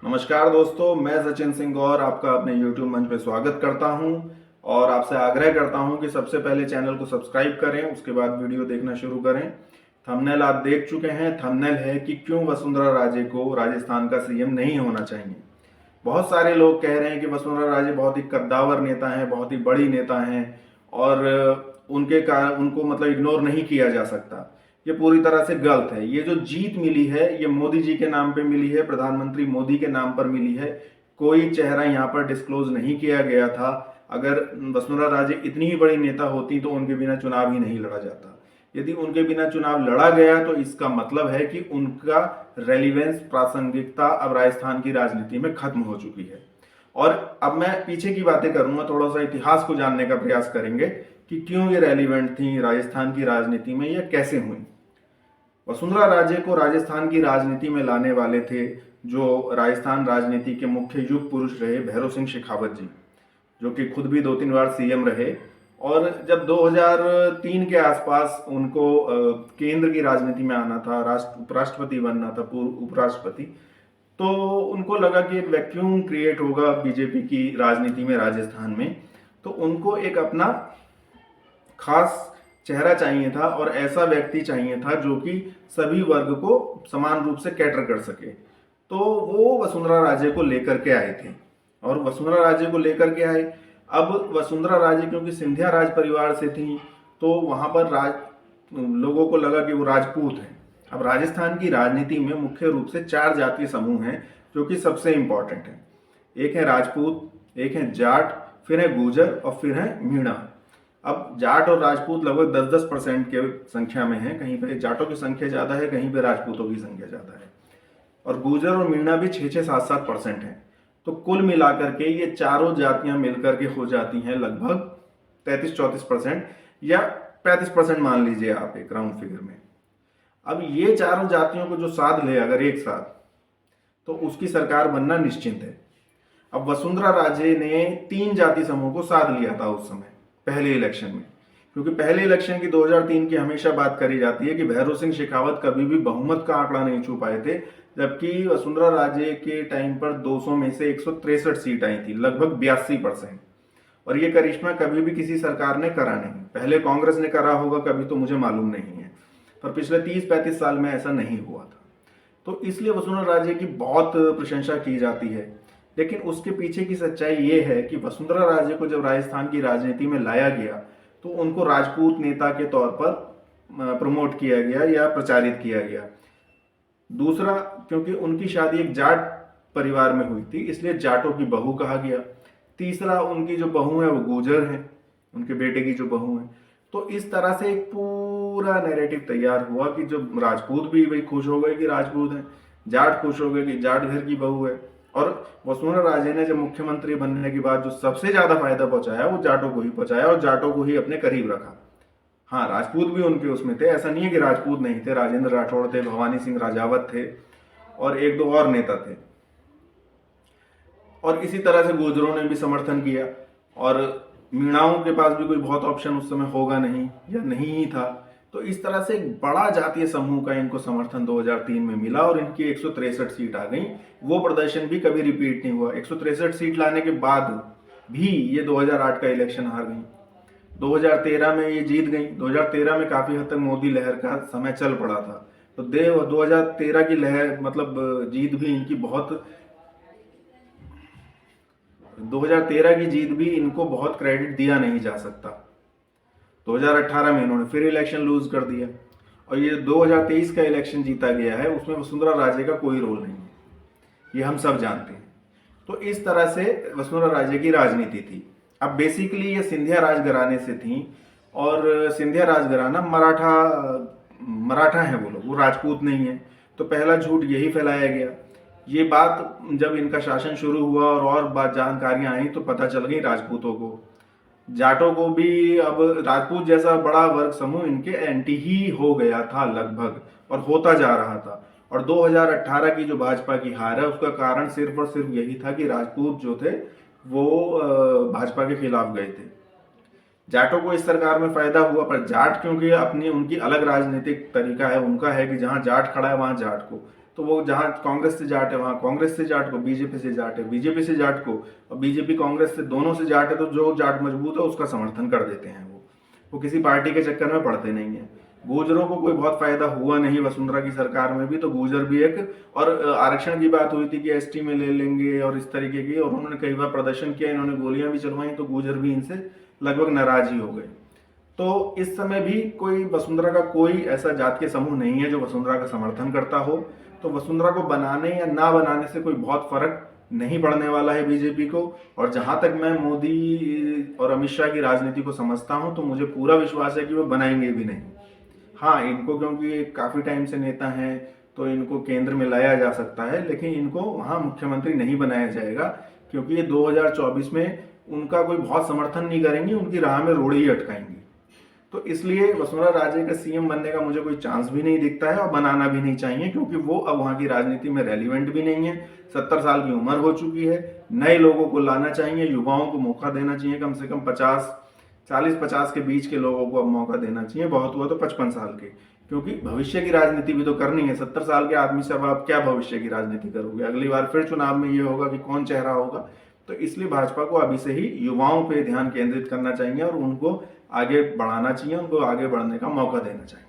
नमस्कार दोस्तों, मैं सचिन सिंह गौर आपका अपने YouTube मंच पे स्वागत करता हूं और आपसे आग्रह करता हूं कि सबसे पहले चैनल को सब्सक्राइब करें, उसके बाद वीडियो देखना शुरू करें। थंबनेल आप देख चुके हैं। थंबनेल है कि क्यों वसुंधरा राजे को राजस्थान का सीएम नहीं होना चाहिए। बहुत सारे लोग कह रहे हैं कि वसुंधरा राजे बहुत ही कद्दावर नेता हैं, बहुत ही बड़ी नेता हैं और उनके कारण उनको मतलब इग्नोर नहीं किया जा सकता। ये पूरी तरह से गलत है। ये जो जीत मिली है ये मोदी जी के नाम पे मिली है, प्रधानमंत्री मोदी के नाम पर मिली है। कोई चेहरा यहाँ पर डिस्क्लोज नहीं किया गया था। अगर वसुंधरा राजे इतनी ही बड़ी नेता होती तो उनके बिना चुनाव ही नहीं लड़ा जाता। यदि उनके बिना चुनाव लड़ा गया तो इसका मतलब है कि उनका रेलिवेंस, प्रासंगिकता अब राजस्थान की राजनीति में खत्म हो चुकी है। और अब मैं पीछे की बातें करूंगा, थोड़ा सा इतिहास को जानने का प्रयास करेंगे कि क्यों ये रेलिवेंट थी राजस्थान की राजनीति में या कैसे हुई। वसुंधरा राजे को राजस्थान की राजनीति में लाने वाले थे जो राजस्थान राजनीति के मुख्य युग पुरुष रहे, भैरव सिंह शेखावत जी, जो कि खुद भी 2-3 बार सीएम रहे। और जब 2003 के आसपास उनको केंद्र की राजनीति में आना था, उपराष्ट्रपति बनना था, पूर्व उपराष्ट्रपति, तो उनको लगा कि एक वैक्यूम क्रिएट होगा बीजेपी की राजनीति में राजस्थान में। तो उनको एक अपना खास चेहरा चाहिए था और ऐसा व्यक्ति चाहिए था जो कि सभी वर्ग को समान रूप से कैटर कर सके। तो वो वसुंधरा राजे को लेकर के आए थे और वसुंधरा राजे को लेकर के आए। अब वसुंधरा राजे क्योंकि सिंधिया राज परिवार से थी तो वहां पर लोगों को लगा कि वो राजपूत हैं। अब राजस्थान की राजनीति में मुख्य रूप से 4 जातीय समूह हैं जो कि सबसे इंपॉर्टेंट है। एक है राजपूत, एक है जाट, फिर है गुर्जर और फिर है मीणा। अब जाट और राजपूत लगभग 10-10% के संख्या में है। कहीं पे जाटों की संख्या ज्यादा है, कहीं पे राजपूतों की संख्या ज्यादा है। और गुर्जर और मीणा भी 6-7% है। तो कुल मिलाकर के ये चारों जातियां मिलकर के हो जाती हैं लगभग 33-34% या 35% मान लीजिए आप एक राउंड फिगर में। अब ये चारों जातियों को जो साध ले अगर एक साथ, तो उसकी सरकार बनना निश्चित है। अब वसुंधरा राजे ने 3 जाति समूह को साध लिया था उस समय पहले इलेक्शन में, क्योंकि पहले इलेक्शन की 2003 की हमेशा बात करी जाती है कि भैरव सिंह शेखावत कभी भी बहुमत का आंकड़ा नहीं छू पाए थे, जबकि वसुंधरा राजे के टाइम पर 200 में से 163 सीट आई थी, लगभग 82%। और ये करिश्मा कभी भी किसी सरकार ने करा नहीं। पहले कांग्रेस ने करा होगा कभी, तो मुझे मालूम नहीं है, पर पिछले 30-35 साल में ऐसा नहीं हुआ था। तो इसलिए वसुंधरा राजे की बहुत प्रशंसा की जाती है। लेकिन उसके पीछे की सच्चाई ये है कि वसुंधरा राजे को जब राजस्थान की राजनीति में लाया गया तो उनको राजपूत नेता के तौर पर प्रमोट किया गया या प्रचारित किया गया। दूसरा, क्योंकि उनकी शादी एक जाट परिवार में हुई थी इसलिए जाटों की बहू कहा गया। तीसरा, उनकी जो बहू है वो गुर्जर है, उनके बेटे की जो बहू है। तो इस तरह से एक पूरा नैरेटिव तैयार हुआ कि जो राजपूत भी भाई खुश हो गए कि राजपूत हैं, जाट खुश हो गए कि जाट घर की बहू है। और वसुंधरा राजे ने जब मुख्यमंत्री बनने के बाद जो सबसे ज्यादा फायदा पहुंचाया वो जाटों को ही पहुंचाया और जाटों को ही अपने करीब रखा। हाँ, राजपूत भी उनके उसमें थे, ऐसा नहीं है कि राजपूत नहीं थे। राजेंद्र राठौड़ थे, भवानी सिंह राजावत थे और 1-2 और नेता थे। और इसी तरह से गुर्जरों ने भी समर्थन किया। और मीणाओं के पास भी कोई बहुत ऑप्शन उस समय होगा नहीं या नहीं ही था। तो इस तरह से एक बड़ा जातीय समूह का इनको समर्थन 2003 में मिला और इनकी 163 सीट आ गई। वो प्रदर्शन भी कभी रिपीट नहीं हुआ। 163 सीट लाने के बाद भी ये 2008 का इलेक्शन हार गई। 2013 में ये जीत गई। 2013 में काफी हद तक मोदी लहर का समय चल पड़ा था। तो 2013 की लहर मतलब जीत भी इनकी बहुत 2013 की जीत भी इनको बहुत क्रेडिट दिया नहीं जा सकता। 2018 में इन्होंने फिर इलेक्शन लूज कर दिया और ये 2023 का इलेक्शन जीता गया है, उसमें वसुंधरा राजे का कोई रोल नहीं है, ये हम सब जानते हैं। तो इस तरह से वसुंधरा राजे की राजनीति थी। अब बेसिकली ये सिंधिया राजघराने से थी और सिंधिया राजघराना मराठा है वो लोग, वो राजपूत नहीं है। तो पहला झूठ यही फैलाया गया। ये बात जब इनका शासन शुरू हुआ और बात जानकारियां आई तो पता चल गई राजपूतों को, जाटों को भी। अब राजपूत जैसा बड़ा वर्ग समूह इनके एंटी ही हो गया था लगभग, और होता जा रहा था। और 2018 की जो भाजपा की हार है उसका कारण सिर्फ और सिर्फ यही था कि राजपूत जो थे वो भाजपा के खिलाफ गए थे। जाटों को इस सरकार में फायदा हुआ, पर जाट क्योंकि अपनी उनकी अलग राजनीतिक तरीका है, उनका है कि जहां जाट खड़ा है वहां जाट को, तो वो जहाँ कांग्रेस से जाट है वहाँ कांग्रेस से जाट को, बीजेपी से जाट है बीजेपी से जाट को, और बीजेपी कांग्रेस से दोनों से जाट है तो जो जाट मजबूत है उसका समर्थन कर देते हैं। वो किसी पार्टी के चक्कर में पड़ते नहीं है। गुर्जरों को कोई बहुत फायदा हुआ नहीं वसुंधरा की सरकार में भी, तो गुर्जर भी एक, और आरक्षण की बात हुई थी कि एसटी में ले लेंगे और इस तरीके की, और उन्होंने कई बार प्रदर्शन किया, इन्होंने गोलियां भी चलवाई, तो गुर्जर भी इनसे लगभग नाराज ही हो गए। तो इस समय भी कोई वसुंधरा का कोई ऐसा जात के समूह नहीं है जो वसुंधरा का समर्थन करता हो। तो वसुंधरा को बनाने या ना बनाने से कोई बहुत फर्क नहीं पड़ने वाला है बीजेपी को। और जहां तक मैं मोदी और अमित शाह की राजनीति को समझता हूं, तो मुझे पूरा विश्वास है कि वो बनाएंगे भी नहीं। हाँ, इनको क्योंकि काफी टाइम से नेता हैं तो इनको केंद्र में लाया जा सकता है, लेकिन इनको वहां मुख्यमंत्री नहीं बनाया जाएगा, क्योंकि ये 2024 में उनका कोई बहुत समर्थन नहीं करेंगे, उनकी राह में रोड़े ही अटकाएंगे। तो इसलिए वसुंधरा राजे का सीएम बनने का मुझे कोई चांस भी नहीं दिखता है, और बनाना भी नहीं चाहिए, क्योंकि वो अब वहां की राजनीति में रेलिवेंट भी नहीं है। 70 साल की उम्र हो चुकी है। नए लोगों को लाना चाहिए, युवाओं को मौका देना चाहिए, कम से कम 40-50 के बीच के लोगों को अब मौका देना चाहिए, बहुत हुआ तो 55 साल के, क्योंकि भविष्य की राजनीति भी तो करनी है। 70 साल के आदमी से अब आप क्या भविष्य की राजनीति करोगे? अगली बार फिर चुनाव में ये होगा कि कौन चेहरा होगा। तो इसलिए भाजपा को अभी से ही युवाओं पे ध्यान केंद्रित करना चाहिए और उनको आगे बढ़ाना चाहिए, उनको आगे बढ़ने का मौका देना चाहिए।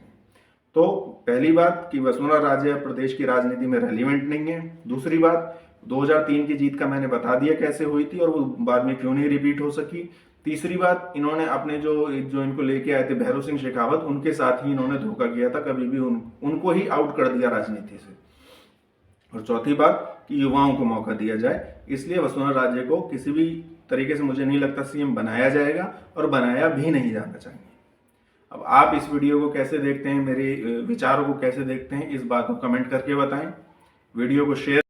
तो पहली बात कि वसुंधरा राजे प्रदेश की राजनीति में रेलिवेंट नहीं है। दूसरी बात, 2003 की जीत का मैंने बता दिया कैसे हुई थी और वो बाद में क्यों नहीं रिपीट हो सकी। तीसरी बात, इन्होंने अपने जो इनको लेके आए थे भैरव सिंह शेखावत, उनके साथ ही इन्होंने धोखा किया था, कभी भी उनको ही आउट कर दिया राजनीति से। और चौथी बात कि युवाओं को मौका दिया जाए, इसलिए वसुंधरा राजे को किसी भी तरीके से मुझे नहीं लगता सीएम बनाया जाएगा, और बनाया भी नहीं जाना चाहिए। अब आप इस वीडियो को कैसे देखते हैं, मेरे विचारों को कैसे देखते हैं, इस बात को कमेंट करके बताएं। वीडियो को शेयर